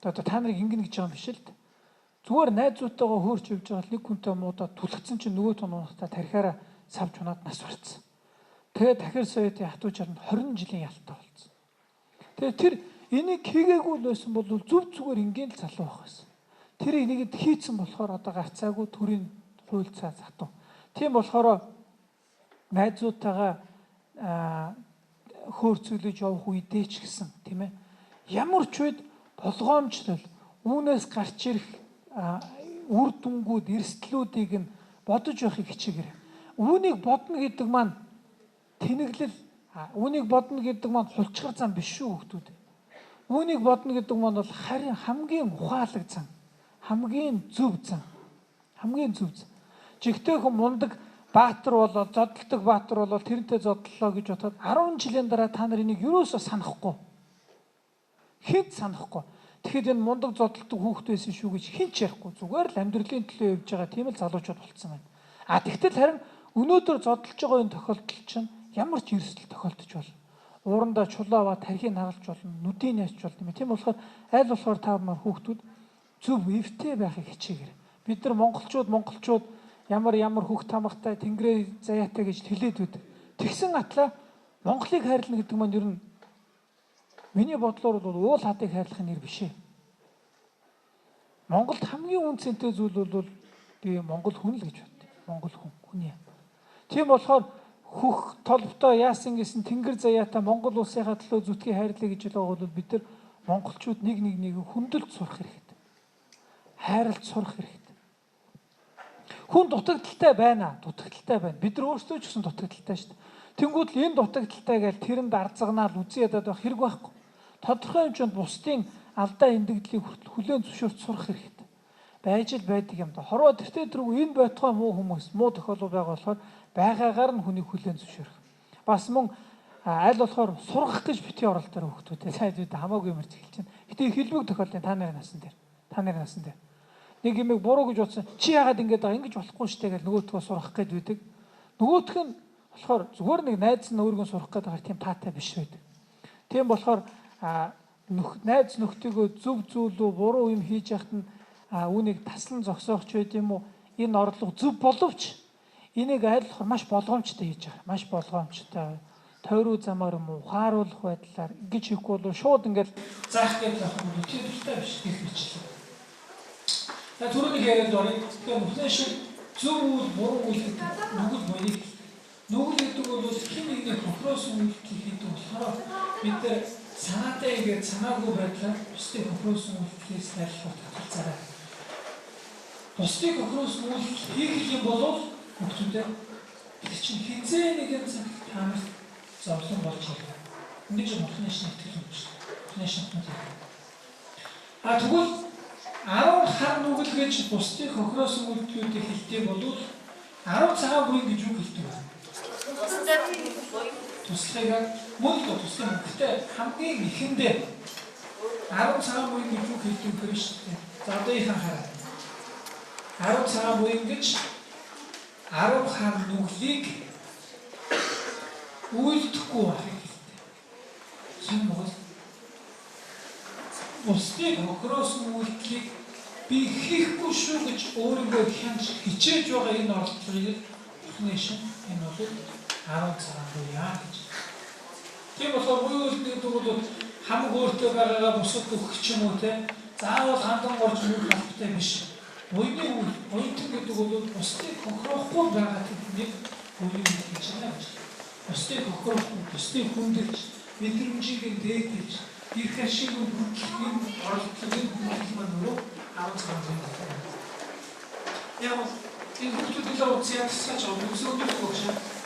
[SPEAKER 2] одоо та нарыг ингэнэ гэж байгаа юм биш л дээ. Зүгээр найзуудтайгаа хөөрч явж байгаа нэг хүнтэй муудаад түлхсэн чинь нөгөө тонуудаа тарихаараа савж унаад нас барцсан. Тэгээд Тахир Советын хатуучаар нь 20 жилийн ялтай болсон. Тэгээд тэр энийг хийгээгүй л байсан бол зөв зүгээр ингийн л залуу байх байсан. Тэр энийг хийцэн болохоор одоо гарцаагүй төрийн хууль цаа затав. Тийм болохоор найзуудтайгаа хөөрцүүлж явах үедээ ч гэсэн тийм ээ. Ямар ч үед болгоомжлол үүнээс гарч ирэх үр дүнгууд, эрсдлүүдийг нь бодож явахыг хичээгээрэй. Үүнийг бодно гэдэг маань тэнэглэл, үүнийг бодно гэдэг маань хулчгар зам биш шүү хүүхдүүд. Үүнийг бодно гэдэг маань бол харин хамгийн ухаалаг зам, хамгийн зөв зам, хамгийн зөв зам. Жигтэй хүн мундаг баатар болоод, зодтолдог баатар болоод тэрнтэй зодлоо гэж бодоход 10 жилийн дараа та нар энийг юусоо санахгүй. Хэд санахгүй. Тэгэхэд энэ мундаг зодтолдог хүүхэд байсан шүү гэж хэн ч ярихгүй. Зүгээр л амьдралын төлөө явж байгаа тийм л залуучууд болцсон байна. Тэгтэл харин өнөөдөр зодтолж байгаа энэ тохиолдол чинь ямар ч эрсдэл тохиолдож болно. Уурандаа чулааваа тархийг хагалж болно, нүдийг ясч болно. Тийм болохоор аль болохоор та нар хүүхдүүд зөв эвтэй байхыг хичээгээрэй. Бид нар монголчууд ямар хүүхд тамгатай тэнгэрээ заяатай гэж хэлээд байдаг. Тэгсэн атлаа Монголыг хайрлна гэдэг маань ер нь миний бодлоор бол уул хадыг хайрлахын нэр биш ээ. Монголд хамгийн үнцэнтэй зүйл бол би монгол хүн л гэж боддог. Монгол хүн яа. Тийм болохоор хөх толботой яасан гэсэн тэнгэр заяатай Монгол улсынхаа төлөө зүтгий хайрлаа гэж байгаа бол бид нар монголчууд нэг хүндэлж сурах хэрэгтэй. Хайрлж сурах хэрэгтэй. Хүн дутагдaltaй байна. Бид нар өөрсдөө ч гэсэн дутагдaltaй шүү дээ. Тэнгүүд л энэ дутагдaltaй гээл тэрэнд арзагнаал үзэн ядаад байх хэрэг байхгүй. Тодорхой хэмжээнд бусдын алдаа эндэгдлийг хүлээн зөвшөөрч сурах хэрэгтэй. Байж л байдаг юм да. Хорвоо тэртээ энэ байтугай муу хүмүүс, муу тохиолдол байгаа болохоор байгаагаар нь хүнийг хүлээн зөвшөөрөх. Бас мөн аль болохоор сурах гэж бити оролдоор хөвгтүүдээ сайд бид хамаагүй юмэрч хэлж байна. Гэтэ хэлбэг тохиолдол та нарын насан дээр. Нэг юмыг буруу гэж бодсон. Чи яагаад ингэж байгаа? Ингэж болохгүй штэ гэж нөгөөтгөө сурах гээд байдаг. Нөгөөх нь болохоор зүгээр нэг найз нь өөргөө сурах гээд байгаа тийм таатай биш байдаг. Тийм болохоор найз нөхдөгөө зөв зүйлөө буруу юм хийж яхад нь үүнийг таслан зогсоох ч байд юм уу? Энэ орлого зөв боловч энийг аль болохоор маш болгоомжтой хийж байгаа. Маш болгоомжтой. Тойруу замаар юм уу? Ухааруулах байдлаар ингэж хийхгүй бол шууд ингээл заах гэж явах юм чи дуртай биш гэх мэтлээ. Түрүүний яриад орой. Тэгэхээр бүхэн шиг зөв үйл буруу үйл гэдэг нүгэл боёг. Нүгэл гэдэг бол хэн нэгний хохроос үйлдэл хийдэг болохоор бид нар санаатай ингээд санаагүй байдлаар бусдын хохроос үйлдэлээс тайлбар татгалзаарай. Бусдын хохроос үйлдэл хийх юм бол хүүхдүүдээ тэр чинь хизээ нэгэн цаг таамаг зовлон болж байгаа. Ингэж мохны шинэтгэл юм чинь. Мохны шинэтгэл. Тэгвэл 10 хар нүгэл гэж бусдын хохроос үйлдэлүүдийг хэлдэг бол 10 цагаан буй гэж юу хэлдэг вэ? Туслахыг мөн л туслах. Гэхдээ хамгийн ихэндээ 10 цагаан буй гэж юу хэлдэг вэ шүү дээ. За одоо ихэнх хараа. 10 цагаан буй гэж 10 хар нүглийг үйлдэхгүй байхыг хэлдэг. Хэн бол бусдын хохроос үйлдэлийг би хийхгүй шүү гэж өөрийгөө хичээж байгаа энэ оролдлогыг бүхний шин энэ бол 10 цагаан буй яа гэж. Тийм болохоор буй үйлдэл бол хамаг өөртөө байгаагаа бусад өгөх ч юм уу те заавал хандан горч мөнгө авахтай биш. Буйны үйл, буйнтэн гэдэг бол бусдыг хохироохгүй байгаа техник буйны үйл гэж байна. Бусдыг хохироохгүй, бусдыг хүндэлж, мэдрэмжийг дээдэлж, их ашиг бүртгэхийн оролдлогын хүндлэл маань өөрөө 10 цагаан буй байна. Яг энэ хүмүүсийн утсаа засаж байгаа үсгүүд өгсөн.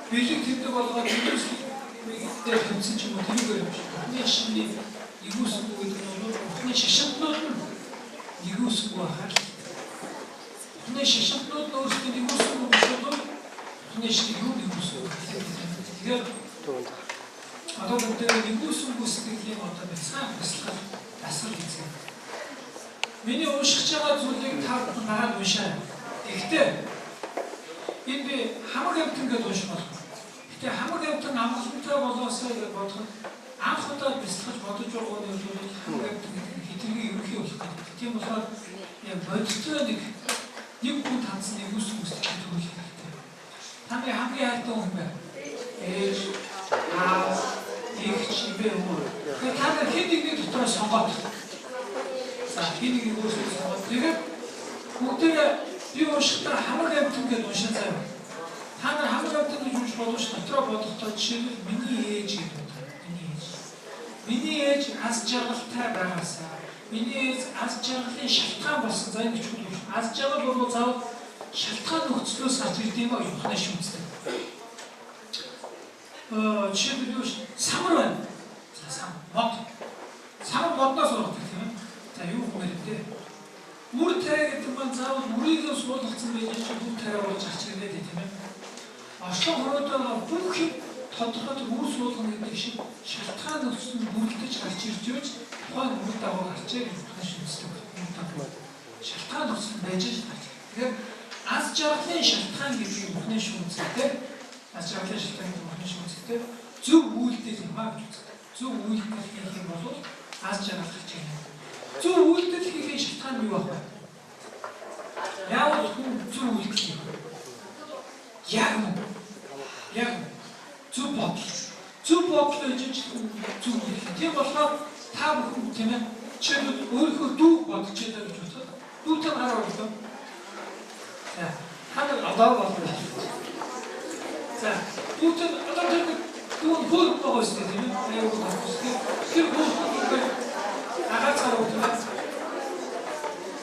[SPEAKER 2] Бэлэг тэмдэг болгоод нэгээс нэг дээр хэмсэн ч юм уу тэрийг юм шиг. Нэг шинэ нэгүс гэдэг нь үүсэхгүй байхаар хүний шашинтнууд өөрсдөө нэг үүсэхгүй болоод хүний шиг юу нэг үүсэхгүй. Тэгэхээр одоо бүгдээ нэг үүсэхгүй сэтгэлийн одоо бяцхан бяцлах дасгал хийсэн. Миний уншиж байгаа зүйлийг та нараад уншаа. Гэхдээ энэ би хамаг амтан гэж унших болно. Гэхдээ хамаг амтан амгалантай болоосоо гэж бодох нь анх удаа бяцлах бодож байгаа нь хамаг амтан гэдэг хэтэрхий ерөнхий болох гэдэг. Тийм болохоор яг бодиттой нэг хүн танцсан нэг үүсэхгүй сэтгэл төрүүлэх хэрэгтэй. Таны хамгийн хайртай хүн байна. Ээж, аав, их чибээ өөр. Тэгээд та нар хэд нэгний дотор сонгоод. За хэд нэгний өөрсдөө сонгоод. Тэгээд бүгдээ би уншихтаа хамаг амтан гэж уншиж байгаа. Та нар хамаг амтан гэж унших боловч дотроо бодохдоо жишээлбэл миний ээж гэдэг байна. Миний ээж аз жаргалтай байгаасаа. Миний ээж аз жаргалын шалтгаан болсон. За ингэж хэлж байна. Аз жаргал бол заавал шалтгаан нөхцлөөс гарч ирдэг юм аа юухны шүмцтэй. Жишээлбэл юу самар байна. За сам мод. Сам модноос ордог тийм ээ. За юу гэмээр үр тариа гэдэг нь заавал үрийгээ суулгацсан байж чинь үр тариа болж гарч ирээд тийм ээ. Ошлон хороотой бүх юм тодорхой үр суулгана гэдэг шиг шалтгаан нөхцөл нь бүрдэж гарч ирж байж тухайн үр дагавар гарч ирэх юухны шүмцтэй. Шалтгаан нөхцөл байж гарч. Тэгэхээр аз жаргалын шалтгаан гэдэг бүхний шүмцтэй. Аз жаргалын шалтгаан гэдэг бүхний шүмцтэй зөв үйлдэл юм аа гэж үздэг. Зөв үйлдэл хийх юм бол аз жаргал гарч ирнэ. Зөв үйлдэл хийхин шалтгаан юу вэ? Яавал хүн зөв үйлдэл хийх вэ? Яг зөв бодол. Зөв бодол гэж зөв үйлдэл. Тийм болохоор та бүхэн тийм ээ жишээлбэл өөрийнхөө дүүг бодож байгаа гэж бодоход дүүтэй хараа болов. Ханаа одоо болно. За, бүгд одоо дүүн хөл байгаас тийм ээ. Аюу гоо. Тэр хөл агацаар өгдөг.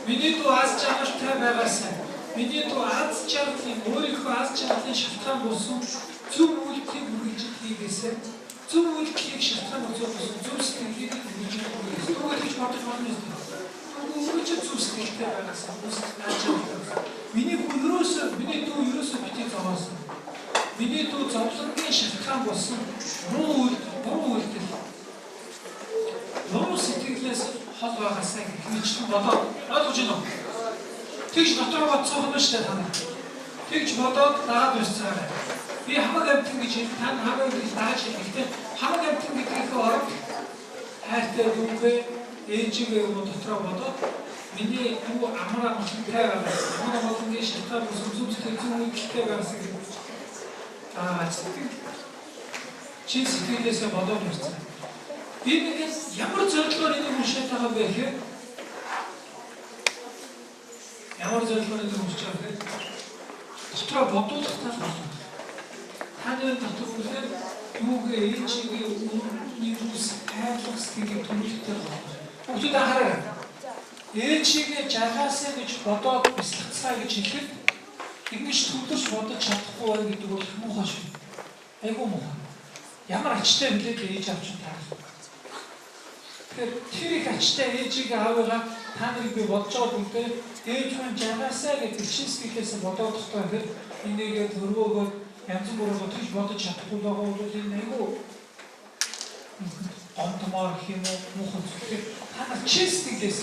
[SPEAKER 2] Миний дүү аз жаргалтай байгаасаа. Миний дүү аз жаргалын өөрийнхөө аз жаргалын шалтгаан болсон зөв үйлдэлийг үргэлж хийгээсээ зөв үйлдэлийг шалтгаан болсон зөв сэтгэлийг үргэлж хийгээсээ. Тэгвэл гэж бодож байна юм. Үргэлж зөв сэтгэлтэй байгаасаа аз жаргалтай. Миний дүү ерөөсөө битгий зовоосон. Миний дүү зовлонгийн шалтгаан болсон буруу үйлдэл. Буруу сэтгэлээс хол байгаасаа гэж бодоод ойлгож байна уу? Тэгж дотроо бодсоор нь шүү дээ та нар. Тэгж бодоод дагаад байсан. Би хамаг амтан гэж тань хамаг гэж дааж хэлэхдээ хамаг амтан гэдгийг орог хайртай дүүгээ ээжигээ юм дотроо бодоод миний дүү амар амгалантай байгаас амар амгалангийн шалтгаан болсон зөв сэтгэлтэй байгаас гэж чи сэтгэлээсээ бодоод ирсэн. Би нэгээс ямар зорилгоор энийг уншаад байгаа бэ гэхээр ямар зорилгоор энийг уншиж байгаа гэхээр дотроо бодуулах тал болно. Таны дотор үлээр дүүгээ ээжигээ үүний үс хайрлах сэтгэлийг төрүүлэхтэй байна. Бүгд хараа. Ээжигээ жаргаасаа гэж бодоод бяцлахцгаа гэж хэлэхэд ингэж төвлөрч бодож чадахгүй байх гэдэг бол муухай шүү. Айгуу муухай. Ямар ачтай билээд ээж авч таарах. Тэгэхээр тэр их ачтай ээжигээ аавыгаа та нарыг би бодож байгаа бүгдээ ээж маань жаргаасаа гэдэг чин сэтгэлээс бодоод тохтой гэхэд энийгээ төрвөөгөө янз бүрээр бодож чадахгүй байгаа бол энэ айгуу гомдмоор юм уу муухай зүйл. Та нар чин сэтгэлээс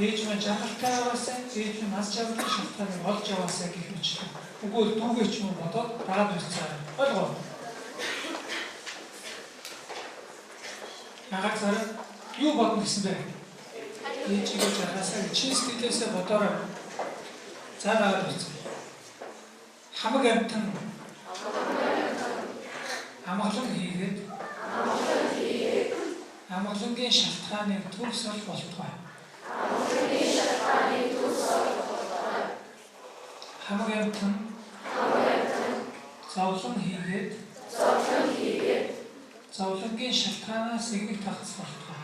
[SPEAKER 2] ээж маань жаргалтай байгаасаа ээж маань аз жаргалын шалтгааныг олж яваасаа гэх мэт. Үгүй дүүгээ ч юм бодоод дагаад ирсэн. Ойлгоо. Агацаар юу бодно гэсэн бэ? Ээжигээ жаргаасаа чин сэтгэлээсээ бодоорой. Цаагаар ирсэн. Хамаг амтан амгалан хийгээд амгалангийн шалтгааныг төгс олж болтугай. Хамаг амтан зовлон хийгээд зовлонгийн шалтгаанаас игнэг тагц болтугай.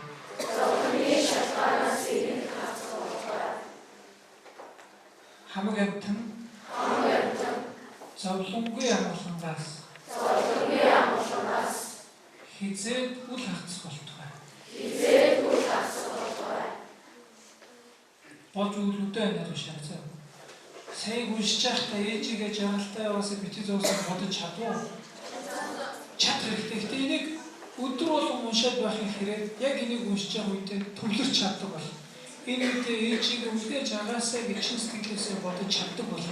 [SPEAKER 2] Хамаг амтан зовлонгүй амгалангаас хизээд үл хагц болтугай. болж үлдээ байна гэж шаарцаа. Саяг уншиж байхдаа ээжигээ жаргалтай яваасаа бити зовсон бодож чадваа. Чадах хэрэгтэй. Гэтэ энийг өдөр болгон уншаад байхын хэрэг яг энийг уншиж байгаа үедээ төвлөрч чаддаг бол. Энэ үедээ ээжигээ үлдээж агаасаа гэж сэтгэлээсээ бодож чаддаг бол.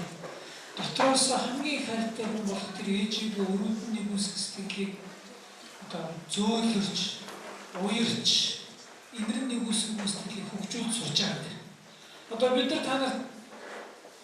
[SPEAKER 2] Дотроос хамгийн хайртай хүн болох тэр ээжигээ өрөөнд нь нэгүсэх сэтгэлийг одоо зөөлөрч, уярч, инэрн нэгүсэх сэтгэлийг хөгжүүлж сурч байгаа. Одоо бид нар та нарт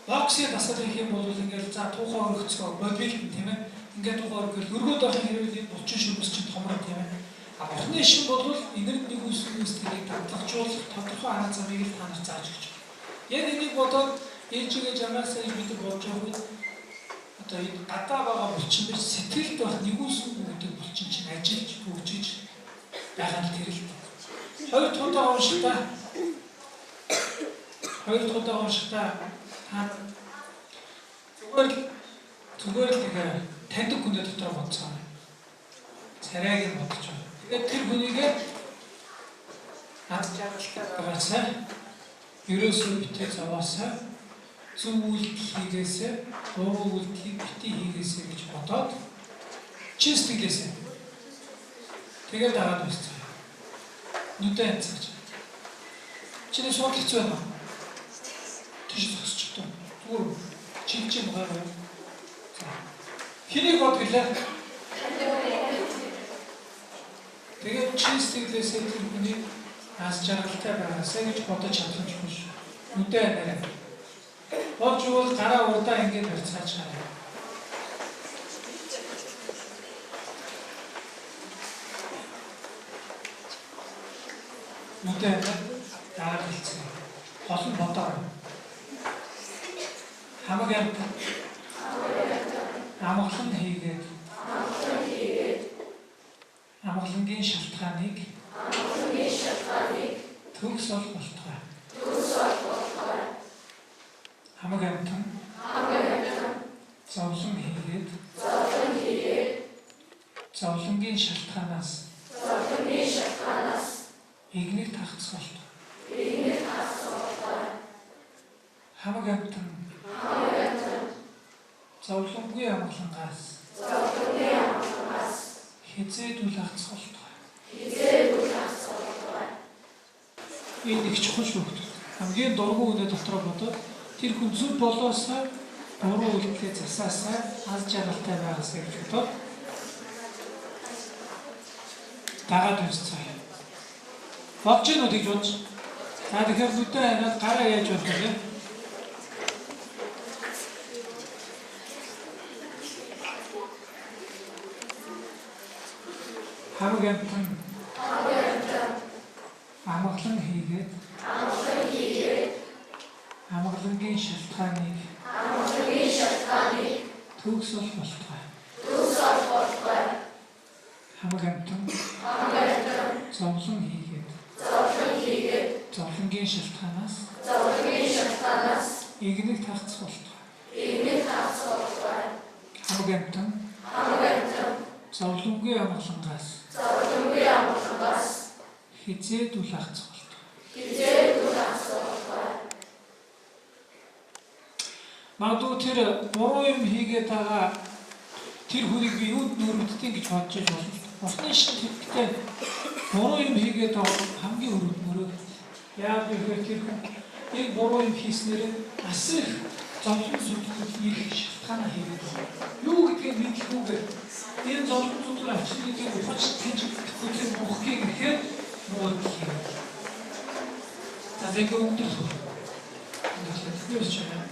[SPEAKER 2] боксыг дасгал хийх юм бол ингээл за тухайн өргөцгөө мобил тийм ээ. Ингээд тухайн өргөл өргөд байхын хэрэг булчин шүмс чинь томроо тийм ээ. А бурхны шин бол инэрн нэгүсэх сэтгэлийг татлагжуулах тодорхой арга замыг л та нарт зааж өгч байна. Яг энийг бодоод ээжигээ жагаасаа бид болж байгаа үед одоо энэ гадаа байгаа булчин биш сэтгэлд байх нэгүсэх гэдэг булчин чинь ажиллаж хөгжиж байгаа нь тэр л. Хоёр дахь уншихтаа зүгээр л тэгээ таньдаг хүнээ дотор бодцоо. Царайг нь бодож байна. Тэгээд тэр хүнийгээ хадж байгаагаа ерөөсөө битээ заваасаа зөв үйлдэл хийгээсээ, буруу үйлдэлийг битээ хийгээсээ гэж бодоод чин сэтгэлээсээ тэгээд дагаад байна. Нүдэ анцаач. Чиний сууд хэцүү байна. Тийш зогсчихсон. Зүгээр чилж байгаа. Хэнийг бодглаа? Тэгээд чин сэтгэлээсээ тэр хүний аз жаргалтай байгаасаа гэж бодож чадах юм шиг. Нүдэ анаарай. Болж бол гараа урдаа ингэж барьцаач хараа. Нүдэ дааралцсан. Гол нь бодоо. Хамаг амт. Амгалан хийгээд. Амгалангийн шалтгааныг төгс ол болтугай. Хамаг амтан. Зовлон хийгээд. Зовлонгийн шалтгаанаас игнийг тагцах болтугай. Хамаг амтан. Зовлонгүй амгалангаас хизээдүүл хацах болтугай. Энэ их чухал шүү. Хамгийн дургүй үнэ дотроо бодоод тэр хүн зүв болоосаа буруу үйлдэлээ засаасаа аз жаргалтай байгаасаа гэж бодоод дагаад үзцээ. Болж гэнэ үү гэж бодож. За тэгэхээр нүдэ ханаад гараа яаж болох вэ? Хамаг амтан амгалан хийгээд амгалангийн шалтгааныг төгс ол болтугай. Хамаг амтан зовлон хийгээд зовлонгийн шалтгаанаас игнийг тагцах болтугай. Хамаг амтан зовлонгүй амгалангаас хизээдүүл хацах болтугай. Магадгүй тэр буруу юм хийгээд байгаа тэр хүнийг би юунд нүрдтiin гэж бодож байна. Усны шин хэлтэй буруу юм хийгээд байгаа хамгийн өрөвдмөрөө. Яагаад гэвэл тэр хүн нэг буруу юм хийснээр асар их зовлон зүтгэл ирэх шалтгаан хийгээд байна. Юу гэдгийг мэдэхгүйгээр энэ зовлон зүтгэл авчирыг ухаж тэнцэхгүй тэр бухгийг ихээр мууд хийгээд. За яг үүндээ тэгвэл чамаа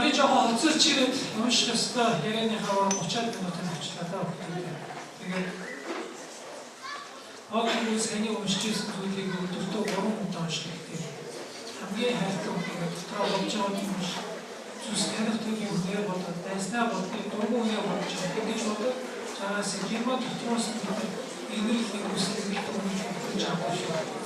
[SPEAKER 2] би жоохон хоцорч ирээд унших ёстой. Ярианыхаа 30 минутын очлаа даа. Тэгээд одоо саяны уншиж ирсэн зүйлийг өдөртөө 3 минут унших гэдэг. Хамгийн хайртай үгээр дотроо болж байгаа юм шиг. Зүс таних төлөв үнээр бодоод дайснаа бодгийг дургүй үнээр бодож байгаа гэж бодоод цаанаас гэрмэн дотроос энерги үүсгэх юм гэж бодож байгаа шүү.